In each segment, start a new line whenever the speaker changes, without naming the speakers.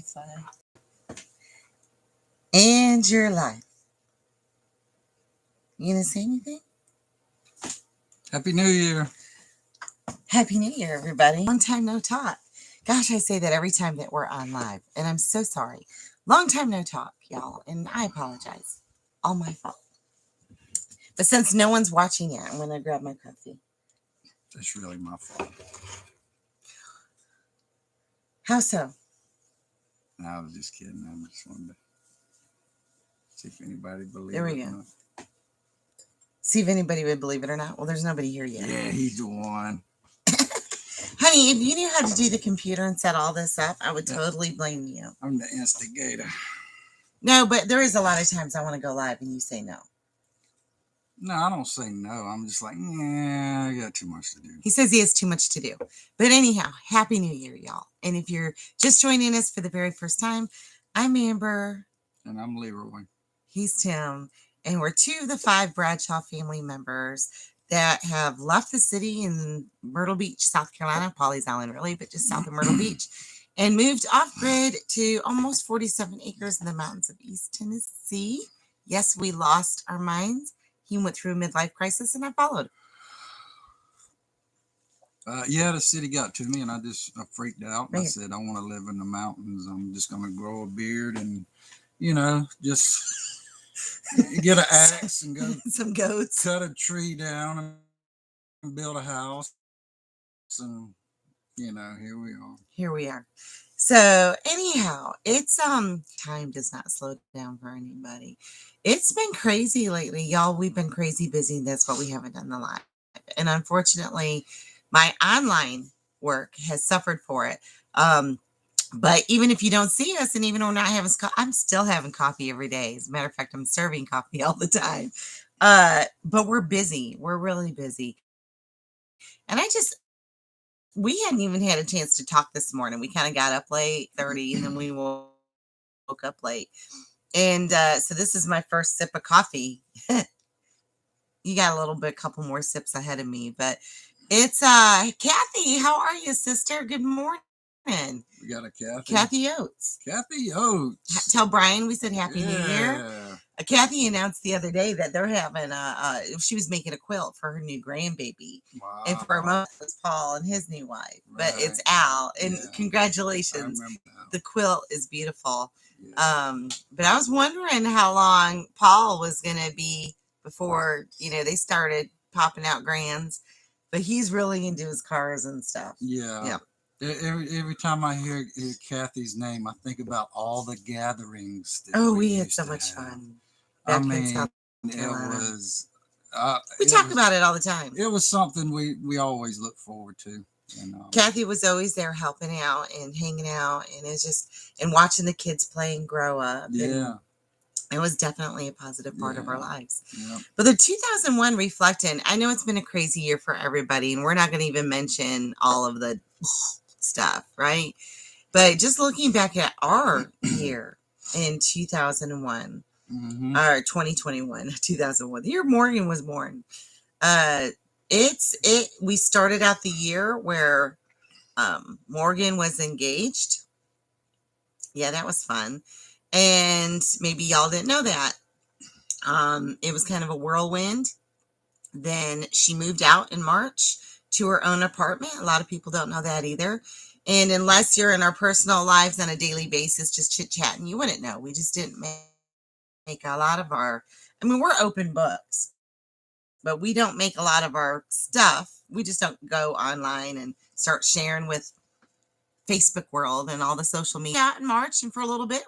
25. And you're live. You gonna say anything?
Happy New Year.
Happy New Year, everybody. Long time no talk. Gosh, I say that every time that we're on live, and I'm so sorry. Long time no talk, y'all, and I apologize. All my fault. But since no one's watching yet, I'm gonna grab my coffee.
That's really my fault.
How so?
No, I was just kidding. I just wanted to see if anybody believed
There we
it
go.
or not.
See if anybody would believe it or not. Well, there's nobody here yet.
Yeah, he's the one.
Honey, if you knew how to do the computer and set all this up, I would totally blame you.
I'm the instigator.
No, but there is a lot of times I want to go live and you say no.
No, I don't say no. I'm just like, yeah, I got too much to do.
He says he has too much to do. But anyhow, Happy New Year, y'all. And if you're just joining us for the very first time, I'm Amber.
And I'm Leroy.
He's Tim. And we're two of the 5 Bradshaw family members that have left the city in Myrtle Beach, South Carolina, Pawleys Island, really, but just south of Myrtle Beach, and moved off-grid to almost 47 acres in the mountains of East Tennessee. Yes, we lost our minds. He went through a midlife crisis, and I followed.
Yeah, the city got to me, and I freaked out.
Right.
I said, I want to live in the mountains. I'm just going to grow a beard and, just get an axe and go
some goats,
cut a tree down and build a house. And, here we are.
Here we are. So anyhow, it's time does not slow down for anybody. It's been crazy lately, y'all. We've been crazy busy. That's what we haven't done the live. And unfortunately, my online work has suffered for it. But even if you don't see us, and even when I have I'm still having coffee every day. As a matter of fact, I'm serving coffee all the time. But we're busy. We're really busy. And we hadn't even had a chance to talk this morning. We kind of got up late, 30, and then we woke up late. And so this is my first sip of coffee. You got a couple more sips ahead of me. But it's Kathy. How are you, sister? Good morning.
We got a Kathy.
Kathy Oates.
Kathy Oates.
Tell Brian we said Happy New Year.
Yeah.
Kathy announced the other day that they're having she was making a quilt for her new grandbaby.
Wow.
And for a month it was Paul and his new wife. But it's Al. And congratulations. The quilt is beautiful. Yeah. But I was wondering how long Paul was gonna be before, they started popping out grands. But he's really into his cars and stuff.
Yeah. Every time I hear Kathy's name, I think about all the gatherings.
We had so much fun.
I mean, it was.
We talk about it all the time.
It was something we always look forward to.
Kathy was always there helping out and hanging out, and it's just and watching the kids play and grow up.
Yeah.
It was definitely a positive part of our lives.
Yeah.
But the 2001 reflecting, I know it's been a crazy year for everybody, and we're not going to even mention all of the stuff, right? But just looking back at our year in 2001, or 2021, 2001, the year Morgan was born. We started out the year where Morgan was engaged. Yeah, that was fun. And maybe y'all didn't know that. It was kind of a whirlwind. Then she moved out in March to her own apartment. A lot of people don't know that either. And unless you're in our personal lives on a daily basis, just chit-chatting, you wouldn't know. We just didn't make a lot of we're open books, but we don't make a lot of our stuff. We just don't go online and start sharing with Facebook world and all the social media. Out in March, and for a little bit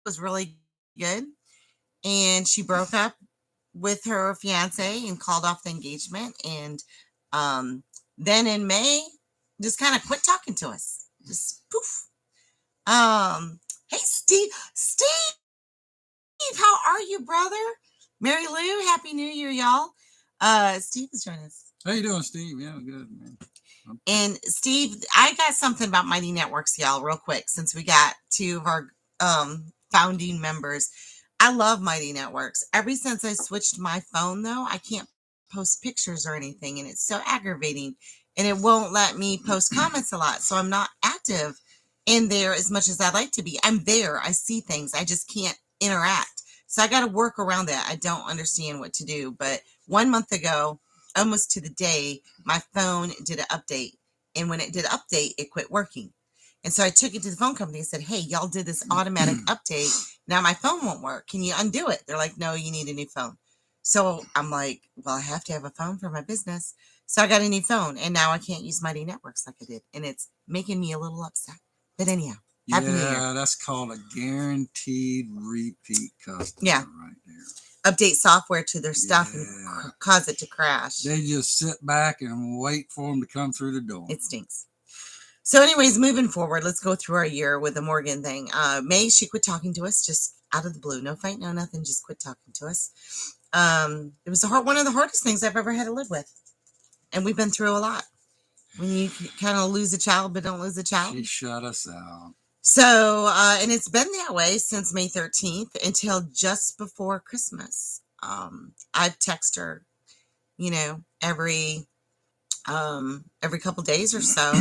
was really good. And she broke up with her fiance and called off the engagement. And then in May, just kind of quit talking to us. Just poof. Hey, Steve, how are you, brother? Mary Lou, Happy New Year, y'all. Steve is joining us.
How you doing, Steve? Yeah, good, man.
And Steve, I got something about Mighty Networks, y'all, real quick, since we got 2 of our founding members. I love Mighty Networks. Ever since I switched my phone, though, I can't post pictures or anything, and it's so aggravating. And it won't let me post comments a lot, so I'm not active in there as much as I'd like to be. I'm there. I see things. I just can't interact. So I got to work around that. I don't understand what to do. But 1 month ago, almost to the day, my phone did an update. And when it did an update, it quit working. And so I took it to the phone company and said, hey, y'all did this automatic update. Now my phone won't work. Can you undo it? They're like, no, you need a new phone. So I'm like, well, I have to have a phone for my business. So I got a new phone, and now I can't use Mighty Networks like I did. And it's making me a little upset. But anyhow, Happy New Year.
Yeah, that's called a guaranteed repeat customer right there.
Update software to their stuff and cause it to crash.
They just sit back and wait for them to come through the door.
It stinks. So anyways, moving forward, let's go through our year with the Morgan thing. May, she quit talking to us just out of the blue. No fight, no nothing, just quit talking to us. It was one of the hardest things I've ever had to live with. And we've been through a lot. When you kind of lose a child but don't lose a child.
She shut us out.
So, and it's been that way since May 13th until just before Christmas. I've texted her, every couple days or so,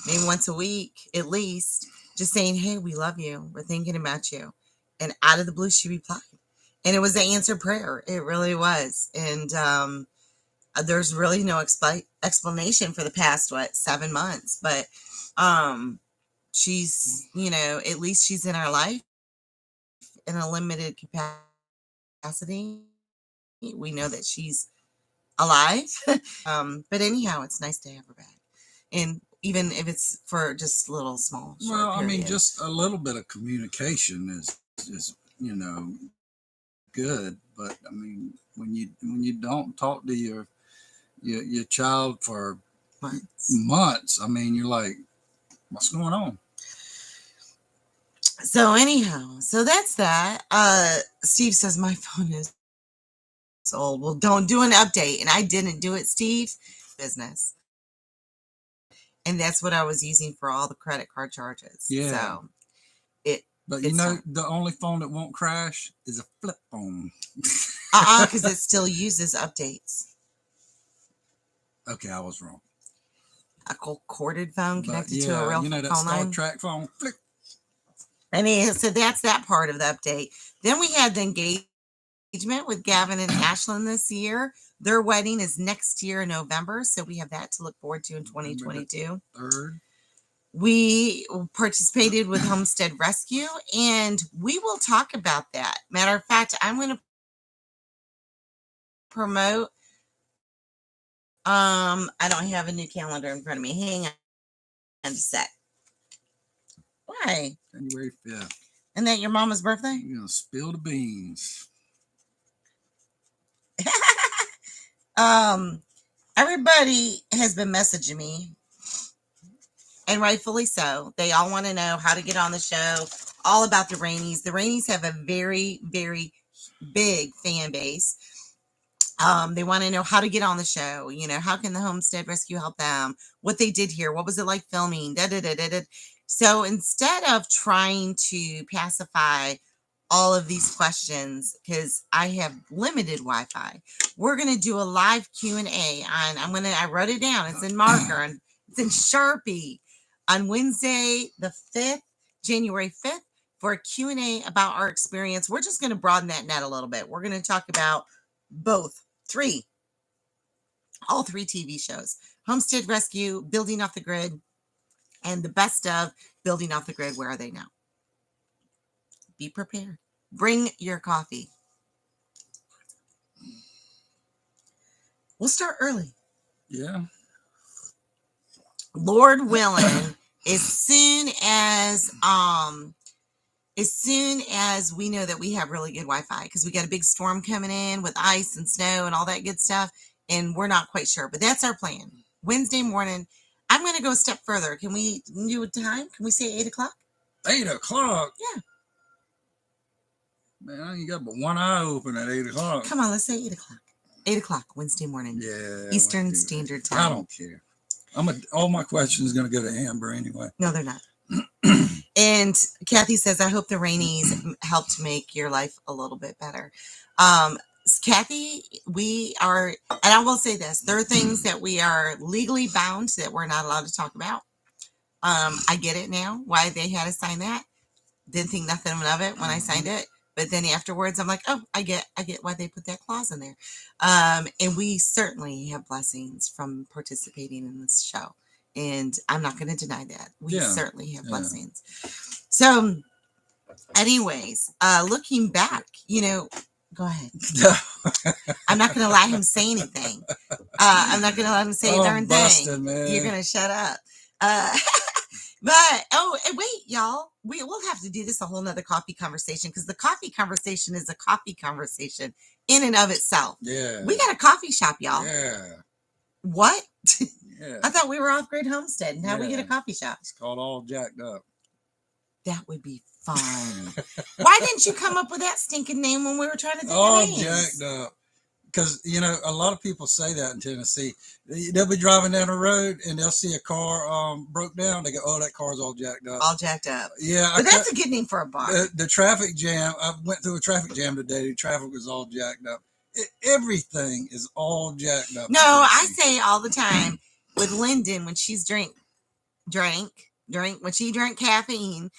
maybe once a week at least, just saying, hey, we love you. We're thinking about you. And out of the blue, she replied. And it was an answered prayer. It really was. And there's really no explanation for the past, 7 months. But she's, at least she's in our life in a limited capacity. We know that she's alive. But anyhow, it's nice to have her back. And even if it's for just a little small.
Well, I mean, just a little bit of communication is good. But I mean, when you don't talk to your child for months, I mean, you're like, what's going on?
So anyhow, so that's that. Steve says my phone is old. Well, don't do an update. And I didn't do it, Steve. Business. And that's what I was using for all the credit card charges.
Yeah.
So
But the only phone that won't crash is a flip phone.
Because it still uses updates.
Okay, I was wrong.
A corded phone connected to a real phone line.
that Star Trek phone. Flick.
And so that's that part of the update. Then we had the engagement with Gavin and Ashlyn this year. Their wedding is next year in November, so we have that to look forward to in 2022.
Third.
We participated with Homestead Rescue, and we will talk about that. Matter of fact, I'm going to promote. I don't have a new calendar in front of me. Hang on a sec. Why?
January 5th.
Isn't that your mama's birthday?
You're going to spill the beans.
Everybody has been messaging me, and rightfully so. They all want to know how to get on the show, all about the Rainies. The Rainies have a very, very big fan base. They want to know how to get on the show. How can the Homestead Rescue help them? What they did here? What was it like filming? So instead of trying to pacify all of these questions, because I have limited Wi-Fi, we're going to do a live Q&A on, I wrote it down. It's in marker and it's in Sharpie on Wednesday, the 5th, January 5th, for a Q&A about our experience. We're just going to broaden that net a little bit. We're going to talk about all three TV shows: Homestead Rescue, Building Off the Grid, and the best of Building Off the Grid. Where are they now? Be prepared. Bring your coffee. We'll start early.
Yeah.
Lord willing, as soon as we know that we have really good Wi-Fi, because we got a big storm coming in with ice and snow and all that good stuff, and we're not quite sure, but that's our plan. Wednesday morning, I'm going to go a step further. Can we do a time? Can we say 8 o'clock?
8 o'clock?
Yeah.
Man, you got but one eye open at 8 o'clock.
Come on, let's say 8 o'clock. 8 o'clock, Wednesday morning.
Yeah.
Eastern Standard Time.
I don't care. All my questions going to go to Amber anyway.
No, they're not. And Kathy says, I hope the Rainies helped make your life a little bit better. Kathy, we are, and I will say this, there are things that we are legally bound that we're not allowed to talk about. I get it now why they had to sign that. Didn't think nothing of it when I signed it. But then afterwards, I'm like, oh, I get why they put that clause in there. And we certainly have blessings from participating in this show. And I'm not going to deny that. We certainly have blessings. So, anyways, looking back, go ahead. I'm not going to let him say anything. I'm not going to let him say a darn thing. Man. You're going to shut up. But, wait, y'all, we'll have to do this a whole nother coffee conversation because the coffee conversation is a coffee conversation in and of itself.
Yeah.
We got a coffee shop, y'all.
Yeah.
What?
Yeah.
I thought we were off Great Homestead and how we get a coffee shop.
It's called All Jacked Up.
That would be fun. Why didn't you come up with that stinking name when we were trying to think of names?
All Jacked Up. Because, a lot of people say that in Tennessee. They'll be driving down the road and they'll see a car broke down. They go, oh, that car's all jacked up.
All jacked up.
Yeah.
But that's a good name for a bar.
The traffic jam, I went through a traffic jam today. The traffic was all jacked up. Everything is all jacked up.
No, I say all the time with Lyndon when she's drank, when she drank caffeine,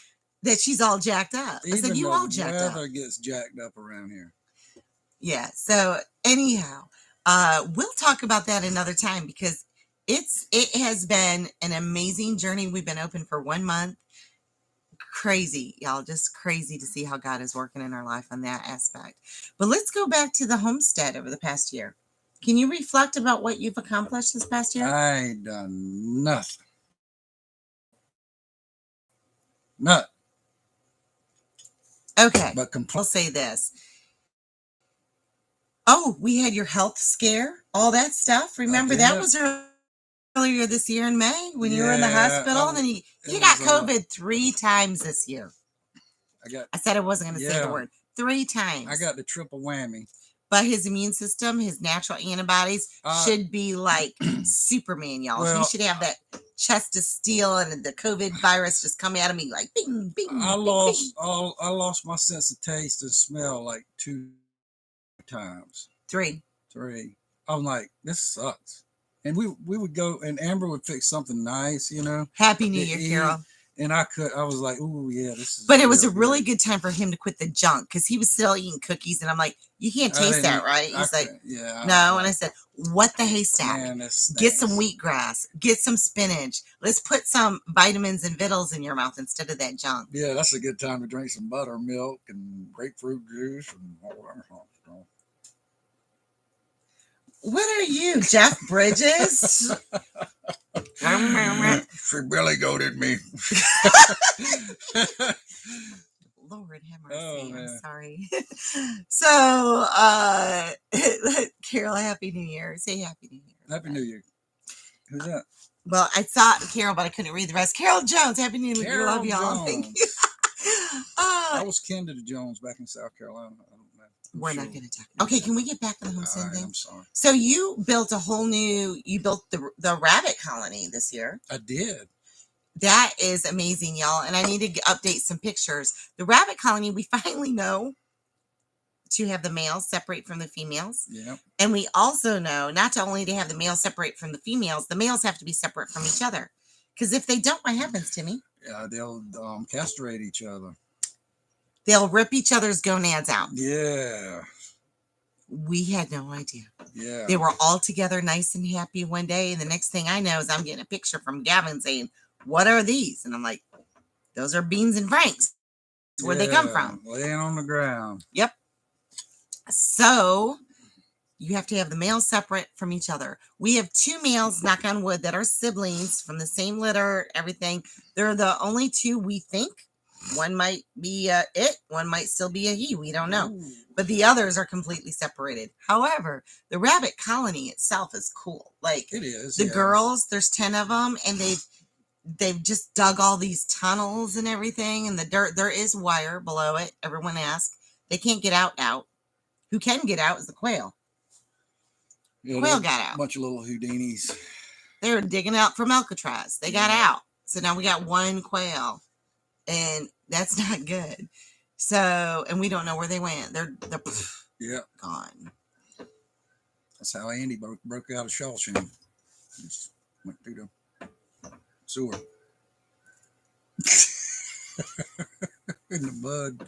that she's all jacked up. I said, you all jacked up.
The weather gets jacked up around here.
Yeah. So anyhow, we'll talk about that another time because it has been an amazing journey. We've been open for 1 month. Crazy, y'all, just crazy to see how God is working in our life on that aspect. But let's go back to the homestead over the past year. Can you reflect about what you've accomplished this past year?
I ain't done nothing. Nothing.
Okay.
But
I'll say this. Oh, we had your health scare, all that stuff. Remember that was earlier this year in May when you were in the hospital, and then you got COVID 3 times this year. I said I wasn't going to say the word 3 times.
I got the triple whammy.
But his immune system, his natural antibodies should be like Superman, y'all. Well, he should have that chest of steel, and the COVID virus just come at me like bing, bing.
I lost my sense of taste and smell like 2 times.
3.
I'm like, this sucks. And we would go, and Amber would fix something nice,
Happy New Year, Carol.
And I was like, oh yeah, this is.
But it was a really good time for him to quit the junk because he was still eating cookies, and I'm like, you can't taste that, right? He's like, no. And I said, what the haystack? Man, get some wheatgrass, get some spinach. Let's put some vitamins and vittles in your mouth instead of that junk.
Yeah, that's a good time to drink some buttermilk and grapefruit juice and all that stuff.
What are you, Jeff Bridges?
She belly goated me.
Lord have mercy. I'm sorry. So, Carol, Happy New Year. Say Happy New Year.
Happy New Year. Who's that?
Well, I saw Carol, but I couldn't read the rest. Carol Jones. Happy New Year.
Carol
Love y'all.
Jones.
Thank you.
I was kin to the Jones back in South Carolina.
We're not going to talk. Okay, can we get back to the homestead thing?
I'm sorry.
So you built the rabbit colony this year.
I did.
That is amazing, y'all. And I need to update some pictures. The rabbit colony, we finally know to have the males separate from the females.
Yeah.
And we also know not only to have the males separate from the females have to be separate from each other. Because if they don't, what happens, Timmy?
Yeah, they'll castrate each other.
They'll rip each other's gonads out.
Yeah.
We had no idea.
Yeah.
They were all together nice and happy one day. And the next thing I know is I'm getting a picture from Gavin saying, what are these? And I'm like, those are Beans and Franks. Where'd they come from?
Laying on the ground.
Yep. So you have to have the males separate from each other. We have 2 males, knock on wood, that are siblings from the same litter, everything. They're the only 2 we think. One might be it. One might still be a he. We don't know. Ooh. But the others are completely separated. However, the rabbit colony itself is cool. Like
it is.
The girls, there's 10 of them, and they've just dug all these tunnels and everything. And the dirt, there is wire below it. Everyone asks. They can't get out. Who can get out is the quail.
Yeah,
Quail got out.
A bunch of little Houdinis.
They were digging out from Alcatraz. They got out. So now we got 1 quail. And that's not good. So, and we don't know where they went. They're gone.
That's how Andy broke out of Shawshank. Just went through the sewer. In the mud.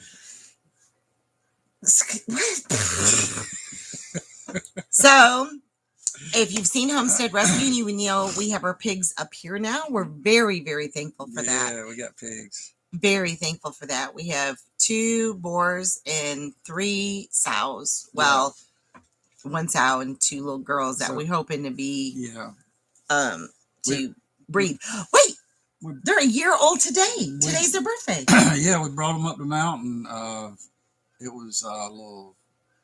So, if you've seen Homestead Rescue, you know we have our pigs up here now. We're very, very thankful for that.
Yeah, we got pigs.
Very thankful for that. We have 2 boars and 3 sows. Well, 1 sow and 2 little girls that we're hoping to be to breed. Wait, they're a year old today. Today's their birthday.
Yeah, we brought them up the mountain. It was a little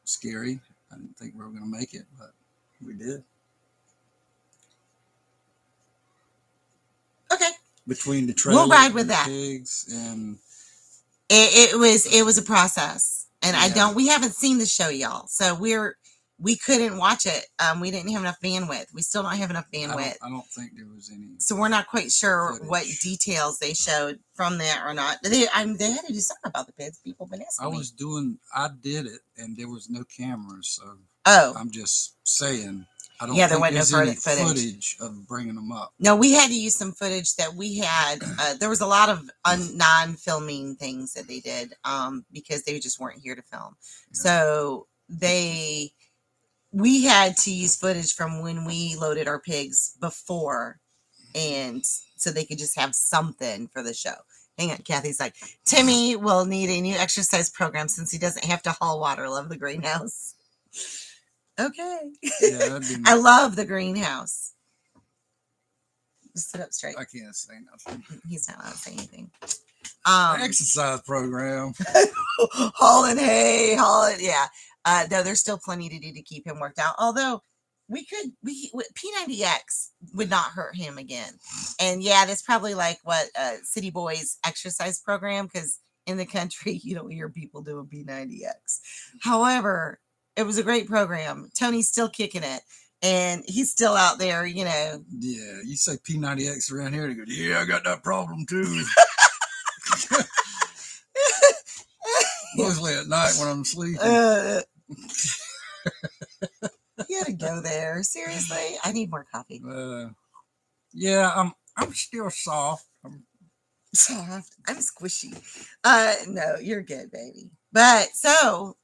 scary. I didn't think we were going to make it, but we did.
Okay.
Between the trailer,
we'll ride with that.
Pigs, and
it was a process, and we haven't seen the show, y'all. So we couldn't watch it. We didn't have enough bandwidth. We still don't have enough bandwidth.
I don't think there was any.
So we're not quite sure
footage.
What details they showed from that or not. They had to do something about the pigs. People have been asking me.
I did it, and there was no cameras, so I'm just saying. I don't
there
think
wasn't no
any
footage
of bringing them up.
No, we had to use some footage that we had. There was a lot of non-filming things that they did because they just weren't here to film. Yeah. So we had to use footage from when we loaded our pigs before, and so they could just have something for the show. Hang on, Kathy's like, Timmy will need a new exercise program since he doesn't have to haul water. Love the greenhouse. Okay. Yeah, I love the greenhouse. Just sit up straight.
I can't say nothing.
He's not allowed to say anything.
Exercise program.
Hauling hay, yeah. No, there's still plenty to do to keep him worked out. Although P90X would not hurt him again. And yeah, that's probably like what City Boys exercise program, because in the country you don't hear people doing P90X. However, it was a great program. Tony's still kicking it, and he's still out there, Yeah,
you say P90X around here, they go, yeah, I got that problem too. Mostly at night when I'm sleeping.
You gotta go there. Seriously, I need more coffee.
Yeah, I'm still soft.
I'm squishy. No, you're good, baby. But so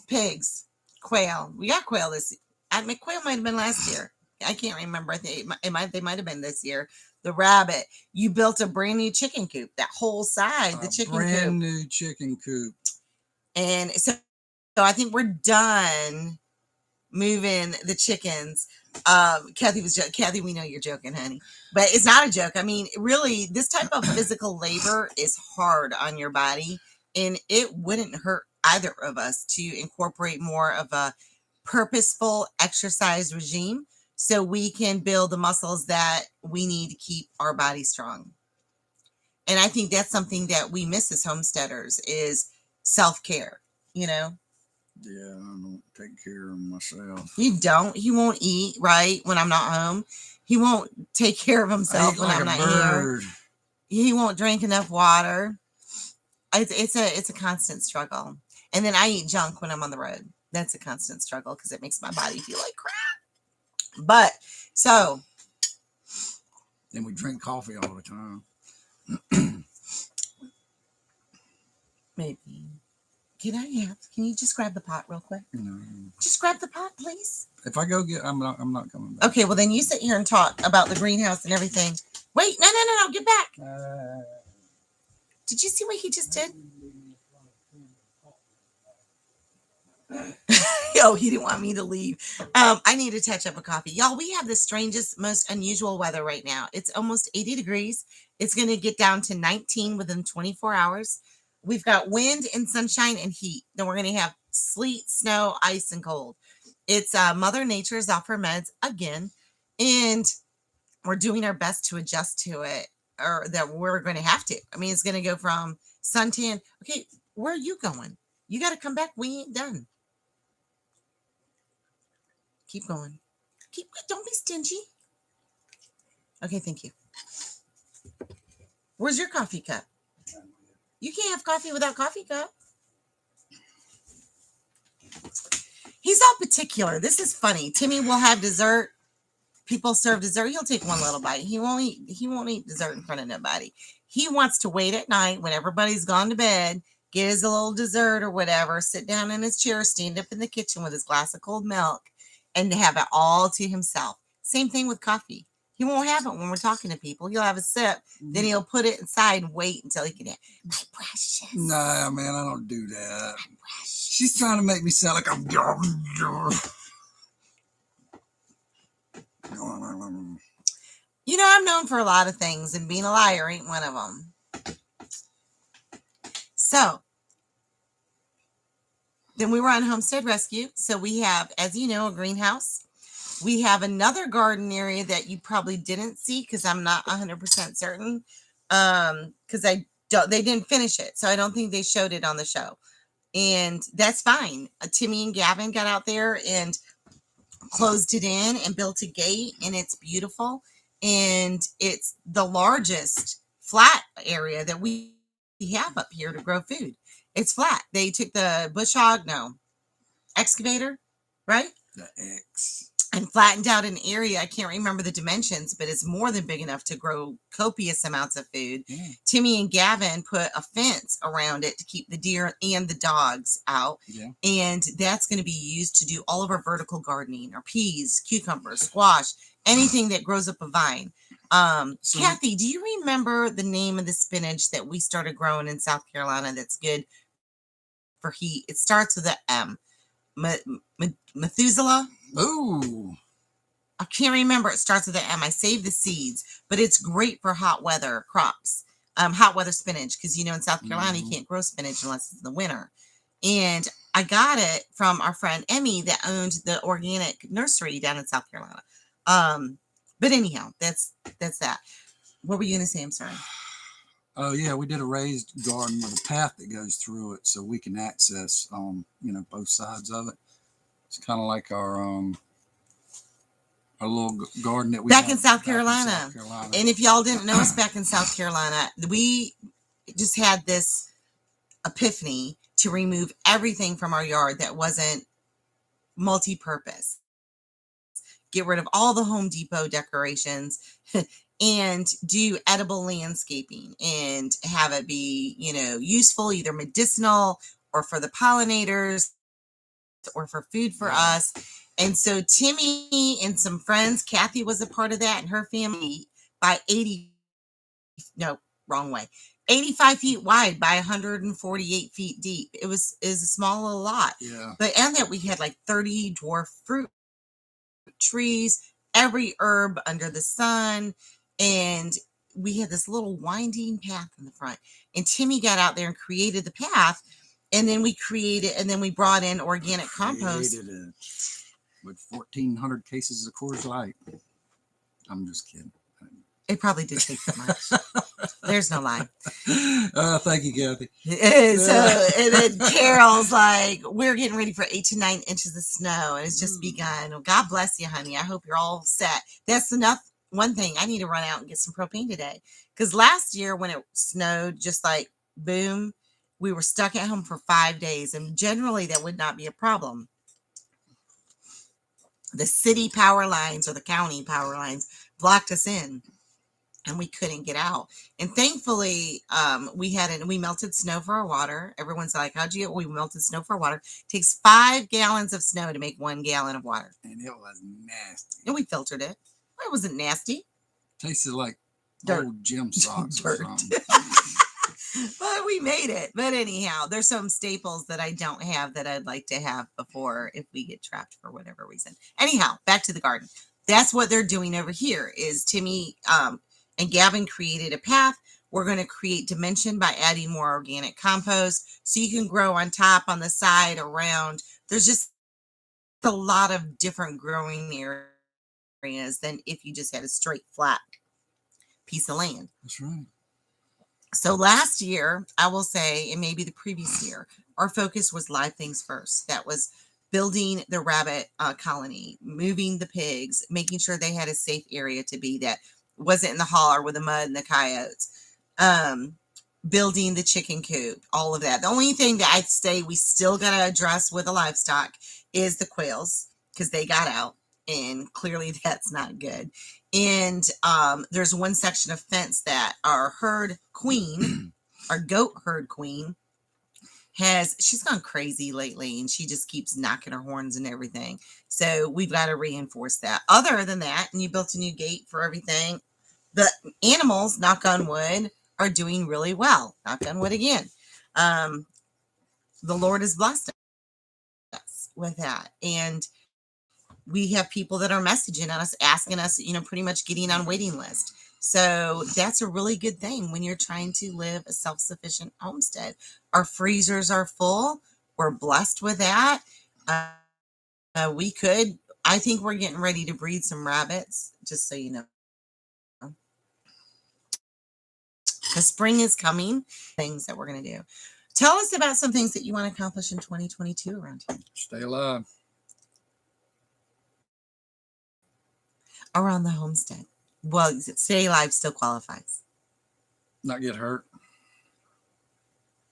pigs, quail. We got quail this. Quail might have been last year. I can't remember. I think they might have been this year. The rabbit. You built a brand new chicken coop. That whole side, the chicken coop.
Brand new chicken coop.
And so I think we're done moving the chickens. Kathy was joking. Kathy, we know you're joking, honey, but it's not a joke. I mean, really, this type of physical labor is hard on your body, and it wouldn't hurt either of us to incorporate more of a purposeful exercise regime so we can build the muscles that we need to keep our body strong. And I think that's something that we miss as homesteaders is self-care,
Yeah, I don't take care of myself.
You don't. He won't eat right when I'm not home. He won't take care of himself when I'm not here. He won't drink enough water. It's a constant struggle. And then I eat junk when I'm on the road. That's a constant struggle because it makes my body feel like crap. But so.
And we drink coffee all the time.
Maybe. Can you just grab the pot real quick?
No.
Just grab the pot, please.
If I go I'm not coming back.
Okay, well then you sit here and talk about the greenhouse and everything. Wait, no, get back. Did you see what he just did? Oh, he didn't want me to leave. I need to touch up a coffee. Y'all, we have the strangest, most unusual weather right now. It's almost 80 degrees. It's going to get down to 19 within 24 hours. We've got wind and sunshine and heat. Then we're going to have sleet, snow, ice, and cold. It's Mother Nature is off her meds again. And we're doing our best to adjust to it, or that we're going to have to. I mean, it's going to go from suntan. Okay, where are you going? You got to come back. We ain't done. Keep going. Don't be stingy. Okay, thank you. Where's your coffee cup? You can't have coffee without coffee cup. He's all particular. This is funny. Timmy will have dessert. people serve dessert, he'll take one little bite. He won't eat dessert in front of nobody. He wants to wait at night when everybody's gone to bed, get his little dessert or whatever, sit down in his chair, stand up in the kitchen with his glass of cold milk, and have it all to himself. Same thing with coffee. He won't have it when we're talking to people. He'll have a sip, then he'll put it inside and wait until he can have. My precious.
Nah, man, I don't do that. She's trying to make me sound like I'm.
You know, I'm known for a lot of things, and being a liar ain't one of them. So, then we were on Homestead Rescue. So we have, as you know, a greenhouse. We have another garden area that you probably didn't see because I'm not 100% certain. Because they didn't finish it. So I don't think they showed it on the show. And that's fine. Timmy and Gavin got out there and closed it in and built a gate, and it's beautiful. And it's the largest flat area that we have up here to grow food. It's flat. They took the excavator, right?
The X.
And flattened out an area. I can't remember the dimensions, but it's more than big enough to grow copious amounts of food. Yeah. Timmy and Gavin put a fence around it to keep the deer and the dogs out. Yeah. And that's going to be used to do all of our vertical gardening, our peas, cucumbers, squash, anything that grows up a vine. Kathy, do you remember the name of the spinach that we started growing in South Carolina that's good for heat? It starts with an M. Methuselah?
Ooh.
I can't remember. It starts with an M. I saved the seeds, but it's great for hot weather crops. Hot weather spinach, because you know in South Carolina you can't grow spinach unless it's in the winter. And I got it from our friend Emmy that owned the organic nursery down in South Carolina. But anyhow, that's that. What were you gonna say? I'm sorry.
Oh yeah, we did a raised garden with a path that goes through it, so we can access both sides of it. It's kind of like our little garden that we
back in South Carolina. And if y'all didn't know us back in South Carolina, we just had this epiphany to remove everything from our yard that wasn't multi-purpose. Get rid of all the Home Depot decorations and do edible landscaping and have it be, useful, either medicinal or for the pollinators or for food for us. And so Timmy and some friends, Kathy was a part of that, and her family by 85 feet wide by 148 feet deep. Is a small little lot.
Yeah.
But and that we had like 30 dwarf fruit trees, every herb under the sun, and we had this little winding path in the front. And Timmy got out there and created the path. And then we brought in organic compost.
With 1,400 cases of Coors Light. I'm just kidding.
It probably did take that much. There's no lie.
Thank you, Kathy.
And then Carol's like, we're getting ready for 8 to 9 inches of snow, and it's just begun. Well, God bless you, honey. I hope you're all set. That's enough. One thing, I need to run out and get some propane today. Because last year when it snowed, just like boom, we were stuck at home for 5 days. And generally that would not be a problem. The city power lines or the county power lines blocked us in, and we couldn't get out. And thankfully, we melted snow for our water. Everyone's like, we melted snow for our water. It takes 5 gallons of snow to make 1 gallon of water.
And it was nasty.
And we filtered it. It wasn't nasty.
Tasted like
dirt.
Old gym socks or something.
But we made it. But anyhow, there's some staples that I don't have that I'd like to have before if we get trapped for whatever reason. Anyhow, back to the garden. That's what they're doing over here is Timmy and Gavin created a path. We're going to create dimension by adding more organic compost so you can grow on top, on the side, around. There's just a lot of different growing areas than if you just had a straight flat piece of land.
That's right.
So last year, I will say, and maybe the previous year, our focus was live things first. That was building the rabbit colony, moving the pigs, making sure they had a safe area to be that wasn't in the holler with the mud and the coyotes, building the chicken coop, all of that. The only thing that I'd say we still got to address with the livestock is the quails because they got out. and clearly that's not good. And there's one section of fence that our herd queen, our goat herd queen, she's gone crazy lately, and she just keeps knocking her horns and everything. So we've got to reinforce that. Other than that, and you built a new gate for everything, the animals, knock on wood, are doing really well. Knock on wood again. The Lord has blessed us with that. And we have people that are messaging us, asking us, pretty much getting on waiting list. So that's a really good thing when you're trying to live a self-sufficient homestead. Our freezers are full. We're blessed with that. I think we're getting ready to breed some rabbits, just so you know. Because spring is coming. Things that we're going to do. Tell us about some things that you want to accomplish in 2022 around here.
Stay alive.
Around the homestead. Well, stay alive still qualifies.
Not get hurt.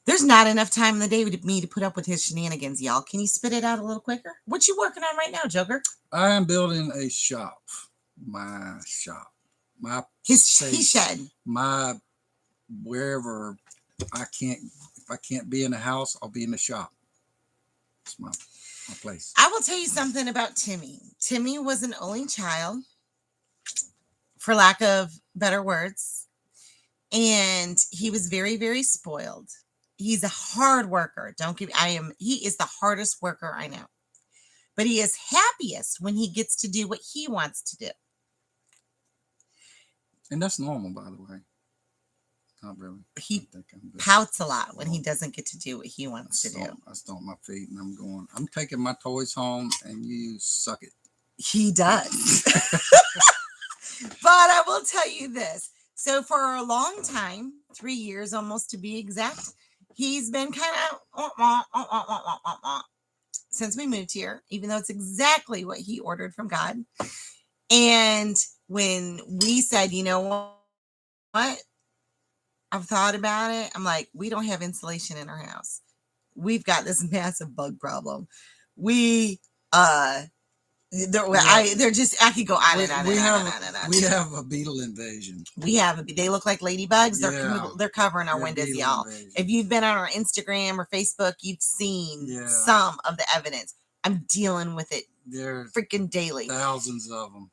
There's not enough time in the day for me to put up with his shenanigans, y'all. Can you spit it out a little quicker? What you working on right now, Joker?
I am building a shop. My shop. My
he
shed. My wherever if I can't be in the house, I'll be in the shop. It's my place.
I will tell you something about Timmy. Timmy was an only child, for lack of better words, and he was very, very spoiled. He's a hard worker. He is the hardest worker I know. But he is happiest when he gets to do what he wants to do.
And that's normal, by the way. Not really.
He pouts a lot when he doesn't get to do what he wants to do.
I stomp my feet and I'm taking my toys home and you suck it.
He does. But I will tell you this. So for a long time, 3 years almost to be exact, he's been kind of since we moved here, even though it's exactly what he ordered from God. And when we said, you know what? I've thought about it. I'm like, we don't have insulation in our house. We've got this massive bug problem. I could go on and on.
We have a beetle invasion.
They look like ladybugs. They're covering our windows, y'all. Invasion. If you've been on our Instagram or Facebook, you've seen some of the evidence. I'm dealing with it freaking daily.
Thousands of them.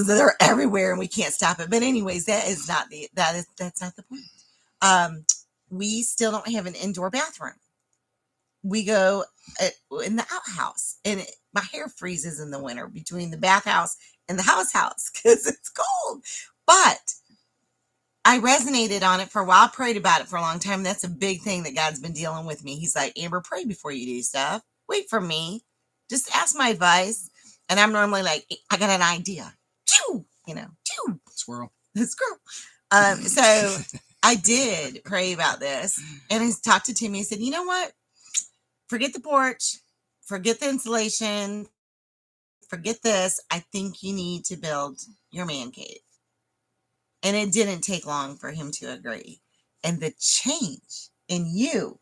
They're everywhere, and we can't stop it. But anyways, that's not the point. We still don't have an indoor bathroom. We go in the outhouse, and my hair freezes in the winter between the bathhouse and the house because it's cold. But I resonated on it for a while, prayed about it for a long time. That's a big thing that God's been dealing with me. He's like, Amber, pray before you do stuff. Wait for me. Just ask my advice. And I'm normally like, I got an idea. Choo!
Squirrel.
So I did pray about this, and I talked to Timmy. I said, you know what? Forget the porch. Forget the insulation. Forget this. I think you need to build your man cave. And it didn't take long for him to agree. And the change in you,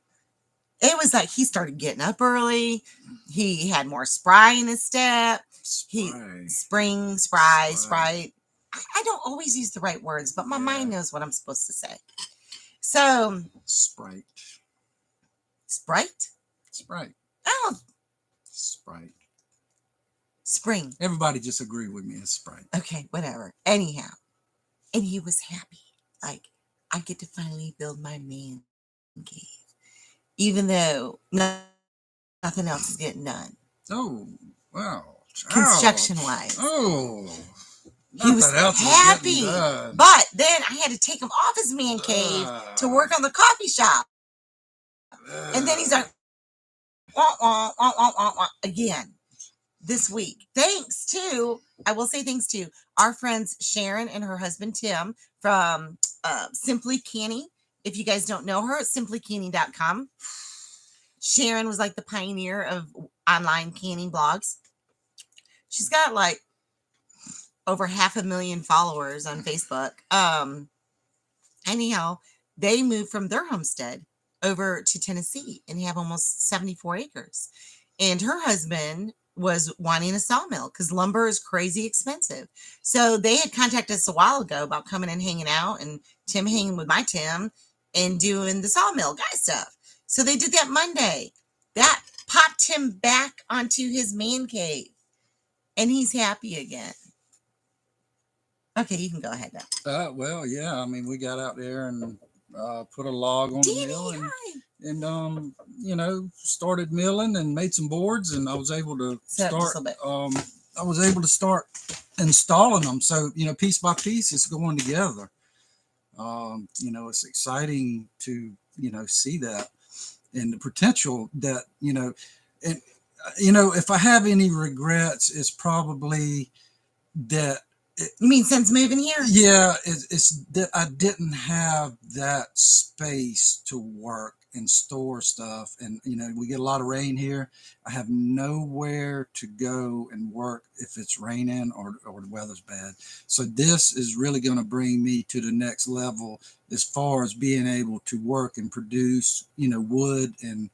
it was like he started getting up early. He had more spry in his step. Spry. I don't always use the right words, but my mind knows what I'm supposed to say. So
Sprite.
Oh,
Sprite.
Spring.
Everybody just agree with me. It's Sprite.
Okay, whatever. Anyhow, and he was happy. Like, I get to finally build my man cave, even though nothing else is getting done.
Oh, wow.
Construction-wise.
Oh.
He was happy. But then I had to take him off his man cave to work on the coffee shop. And then he's like, again this week. I will say thanks to our friends Sharon and her husband Tim from Simply Canny. If you guys don't know her, simplycanny.com. Sharon was like the pioneer of online canning blogs. She's got like over 500,000 followers on Facebook. Anyhow, they moved from their homestead over to Tennessee and have almost 74 acres. And her husband was wanting a sawmill because lumber is crazy expensive. So they had contacted us a while ago about coming and hanging out, and Tim hanging with my Tim and doing the sawmill guy stuff. So they did that Monday. That popped him back onto his man cave, and he's happy again. Okay, you can go ahead now.
Well, yeah. I mean, we got out there and put a log on the mill, and started milling and made some boards, and I was able to start. I was able to start installing them. So piece by piece, it's going together. It's exciting to see that and the potential that and if I have any regrets, it's probably that.
You mean since moving here?
Yeah, it's that I didn't have that space to work and store stuff, and we get a lot of rain here. I have nowhere to go and work if it's raining or the weather's bad. So this is really going to bring me to the next level as far as being able to work and produce, wood and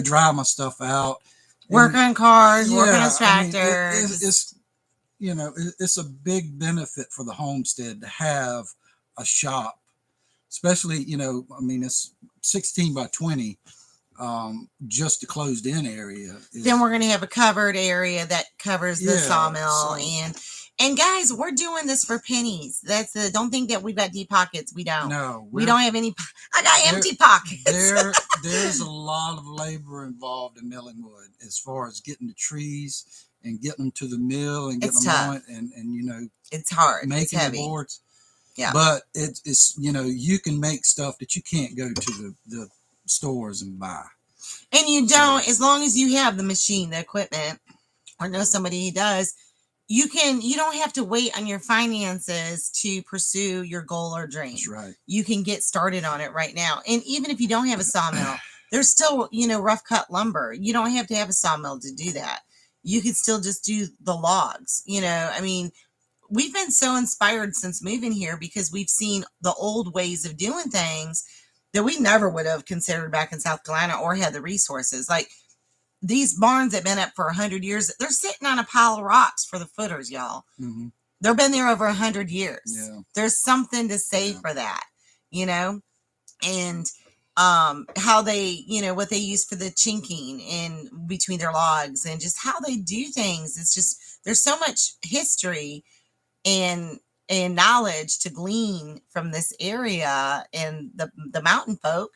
dry my stuff out,
work on cars, work on tractors.
It's a big benefit for the homestead to have a shop, especially, it's 16 by 20, just the closed in area.
Then we're going to have a covered area that covers the sawmill. And guys, we're doing this for pennies. Don't think that we've got deep pockets. We don't.
No,
we don't have any. I got empty pockets.
There's a lot of labor involved in milling wood as far as getting the trees and getting them to the mill and getting them on it, and
it's hard.
Making
it's heavy.
The boards.
Yeah.
But it's you can make stuff that you can't go to the stores and buy.
And you don't, as long as you have the machine, the equipment, or know somebody who does, you don't have to wait on your finances to pursue your goal or dream.
That's right.
You can get started on it right now. And even if you don't have a sawmill, there's still, rough cut lumber. You don't have to have a sawmill to do that. You could still just do the logs. We've been so inspired since moving here because we've seen the old ways of doing things that we never would have considered back in South Carolina or had the resources. Like these barns that have been up for 100 years, they're sitting on a pile of rocks for the footers, y'all.
Mm-hmm.
They've been there over 100 years.
Yeah.
There's something to say for that, and how they, what they use for the chinking in between their logs and just how they do things. It's just, there's so much history and knowledge to glean from this area and the mountain folk,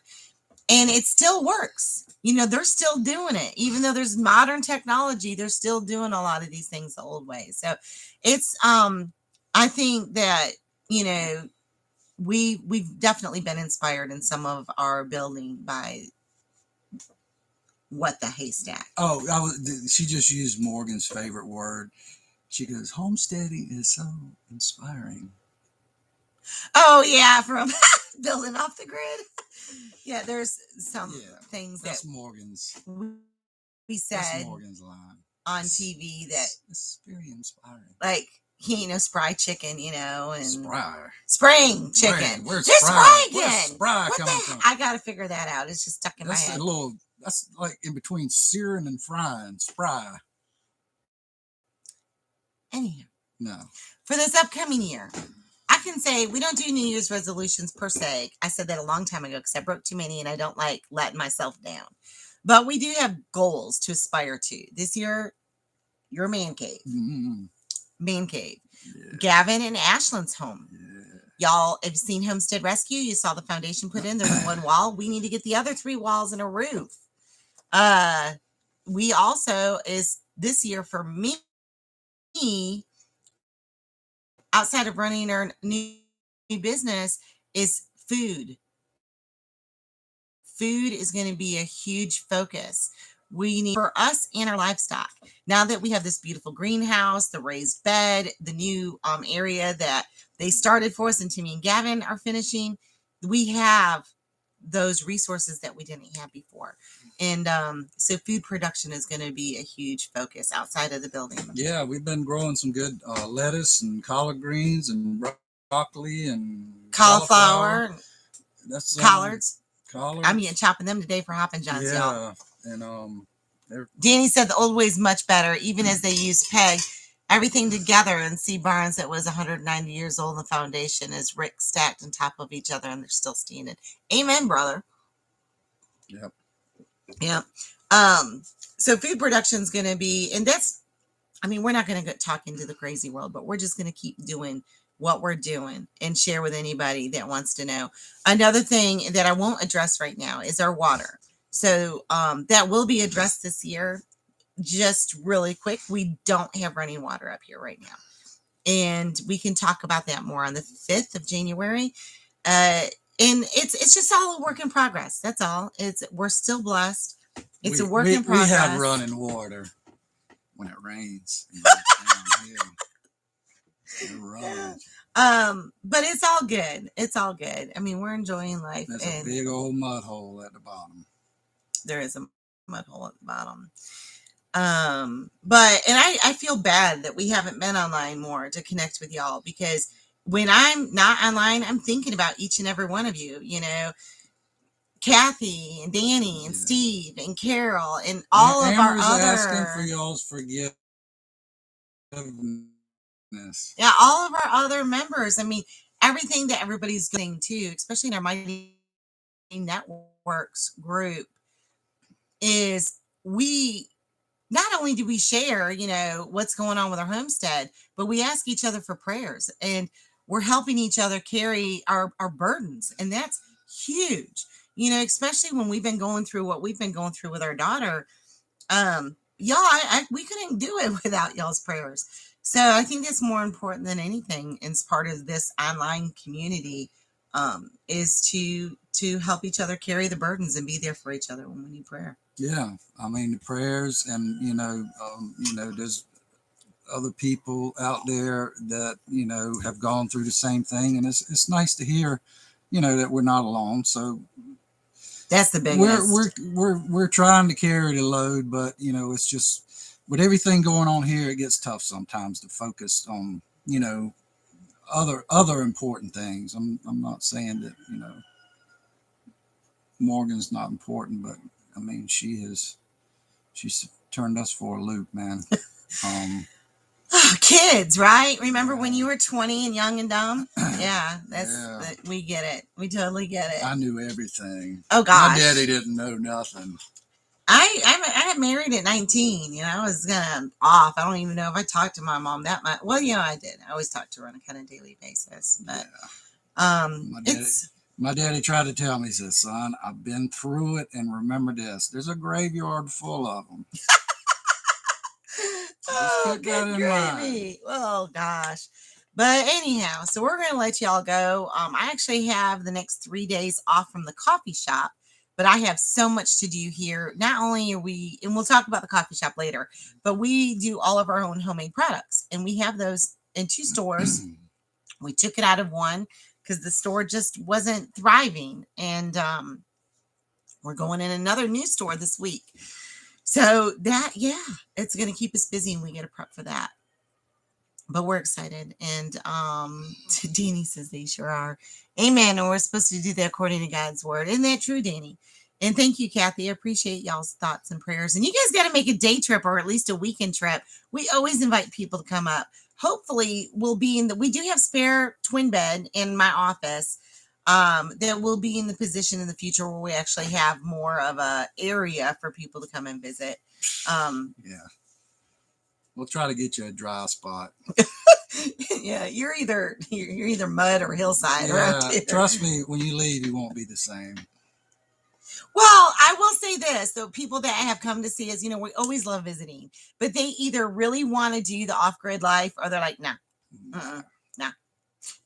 and it still works. They're still doing it. Even though there's modern technology, they're still doing a lot of these things the old way. So it's, I think that, we've definitely been inspired in some of our building by what the haystack.
Oh, she just used Morgan's favorite word. She goes, homesteading is so inspiring.
Oh, yeah, from building off the grid. Yeah, there's some things
that's
that
Morgan's.
We said
that's Morgan's line
on TV that
it's very inspiring.
Like spry chicken, and
spring
chicken.
Where's
spry again?
Where's spry coming from?
I gotta figure that out. It's just stuck in my head.
That's like in between searing and frying. Spry.
Anyhow,
no.
For this upcoming year, I can say we don't do New Year's resolutions per se. I said that a long time ago because I broke too many and I don't like letting myself down. But we do have goals to aspire to. This year, your man cave.
Mm-hmm.
Man cave.
Yeah.
Gavin and Ashlyn's home.
Yeah.
Y'all have seen Homestead Rescue. You saw the foundation put in. There's one wall. We need to get the other 3 walls and a roof. We also this year for me, outside of running our new business, is food. Food is going to be a huge focus. We need for us and our livestock. Now that we have this beautiful greenhouse, the raised bed, the new area that they started for us and Timmy and Gavin are finishing, we have those resources that we didn't have before. And so food production is going to be a huge focus outside of the building.
Yeah, we've been growing some good lettuce and collard greens and broccoli and
cauliflower.
That's
collards.
Collards.
I'm chopping them today for Hoppin' Johns, y'all.
And
Danny said the old way is much better, even as they use peg everything together and see barns that was 190 years old. The foundation is rick stacked on top of each other, and they're still standing. Amen, brother.
Yep.
Yeah. So food production is going to be, and that's, I mean, we're not going to get talk into the crazy world, but we're just going to keep doing what we're doing and share with anybody that wants to know. Another thing that I won't address right now is our water. So that will be addressed this year. Just really quick, we don't have running water up here right now. And we can talk about that more on the 5th of January. And it's just all a work in progress. That's all. We're still blessed. It's a work in progress.
We have running water when it rains.
But it's all good. It's all good. I mean, we're enjoying life.
There's a big old mud hole at the bottom.
There is a mud hole at the bottom. But I feel bad that we haven't been online more to connect with y'all, because when I'm not online, I'm thinking about each and every one of you, you know, Kathy and Danny and Steve and Carol and all of our other.
Asking for y'all's forgiveness.
Yeah, all of our other members. I mean, everything that everybody's getting to, especially in our Mighty Networks group, is we not only do we share, you know, what's going on with our homestead, but we ask each other for prayers, and we're helping each other carry our burdens. And that's huge, you know, especially when we've been going through what we've been going through with our daughter. Y'all, we couldn't do it without y'all's prayers. So I think that's more important than anything as part of this online community, is to help each other carry the burdens and be there for each other when we need prayer.
Yeah, I mean, the prayers, and there's other people out there that have gone through the same thing, and it's nice to hear, that we're not alone. So
that's the biggest.
We're trying to carry the load, but it's just with everything going on here, it gets tough sometimes to focus on other important things. I'm not saying that Morgan's not important, but I mean, she's turned us for a loop, man.
Kids, right? Remember when you were 20 and young and dumb? Yeah, we get it. We totally get it.
I knew everything.
Oh gosh,
my daddy didn't know nothing.
I got married at 19. I was kind of off. I don't even know if I talked to my mom that much. Well, I did. I always talked to her on a kind of daily basis. But
my daddy tried to tell me, he says, son, I've been through it, and remember this: there's a graveyard full of them.
Oh, good gravy. Oh gosh. But anyhow, so we're going to let y'all go. I actually have the next 3 days off from the coffee shop, but I have so much to do here. Not only are we, and we'll talk about the coffee shop later, but we do all of our own homemade products, and we have those in 2 stores. We took it out of one because the store just wasn't thriving, and we're going in another new store this week. So that, it's going to keep us busy, and we get a prep for that. But we're excited. And Danny says they sure are. Amen. And we're supposed to do that according to God's word. Isn't that true, Danny? And thank you, Kathy. I appreciate y'all's thoughts and prayers. And you guys got to make a day trip or at least a weekend trip. We always invite people to come up. Hopefully we'll be we do have spare twin bed in my office. That will be in the position in the future where we actually have more of a area for people to come and visit.
We'll try to get you a dry spot.
Yeah, you're either mud or hillside.
Yeah, trust me, when you leave, you won't be the same.
Well, I will say this, though, people that have come to see us, we always love visiting, but they either really want to do the off-grid life or they're like, nah.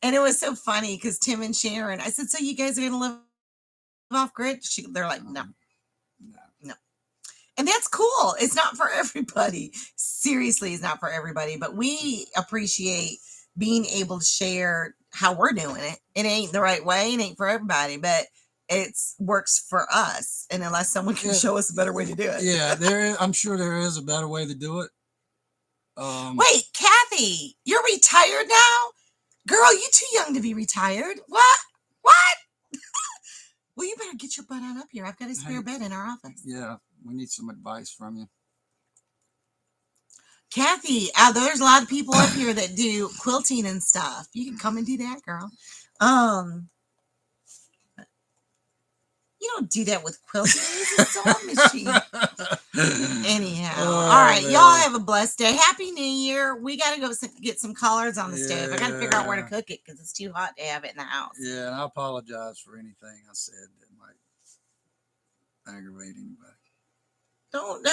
And it was so funny because Tim and Sharon, I said, so you guys are going to live off-grid? They're like, no. And that's cool. It's not for everybody. Seriously, it's not for everybody. But we appreciate being able to share how we're doing it. It ain't the right way. It ain't for everybody. But it works for us. And unless someone can show us a better way to do it.
Yeah, I'm sure there is a better way to do it.
Wait, Kathy, you're retired now? Girl, you too young to be retired. What? Well, you better get your butt on up here. I've got a spare bed in our office.
Yeah. we need some advice from you.
Kathy, there's a lot of people up here that do quilting and stuff. You can come and do that, girl. You don't do that with quilting. Use a sewing machine. Anyhow, all right, man. Y'all have a blessed day. Happy New Year. We got to go get some collards on the stove. I got to figure out where to cook it because it's too hot to have it in the house.
Yeah, and I apologize for anything I said that might aggravate anybody.
Don't,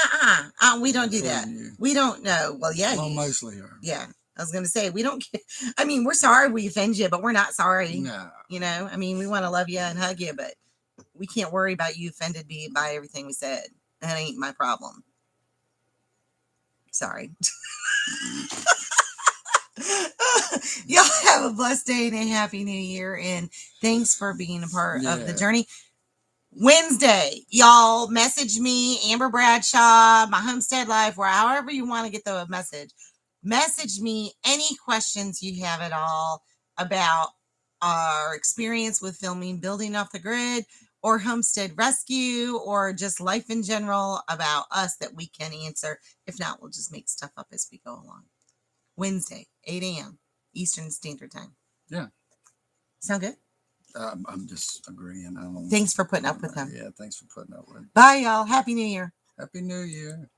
we don't do that. We don't know. Well, yeah.
Well, mostly her.
Yeah. I was going to say, we don't, I mean, we're sorry we offend you, but we're not sorry.
No.
You know, I mean, we want to love you and hug you, but we can't worry about you offended me by everything we said. That ain't my problem. Sorry. Y'all have a blessed day and a happy new year. And thanks for being a part of the journey. Wednesday, y'all message me, Amber Bradshaw, my Homestead Life, where however you want to get the message. Message me any questions you have at all about our experience with filming Building Off the Grid or Homestead Rescue or just life in general about us that we can answer. If not, we'll just make stuff up as we go along. Wednesday, 8 a.m. Eastern Standard Time.
Yeah.
Sound good?
I'm just agreeing.
Thanks for putting up with them.
Yeah, thanks for putting up with them.
Bye, y'all. Happy New Year.
Happy New Year.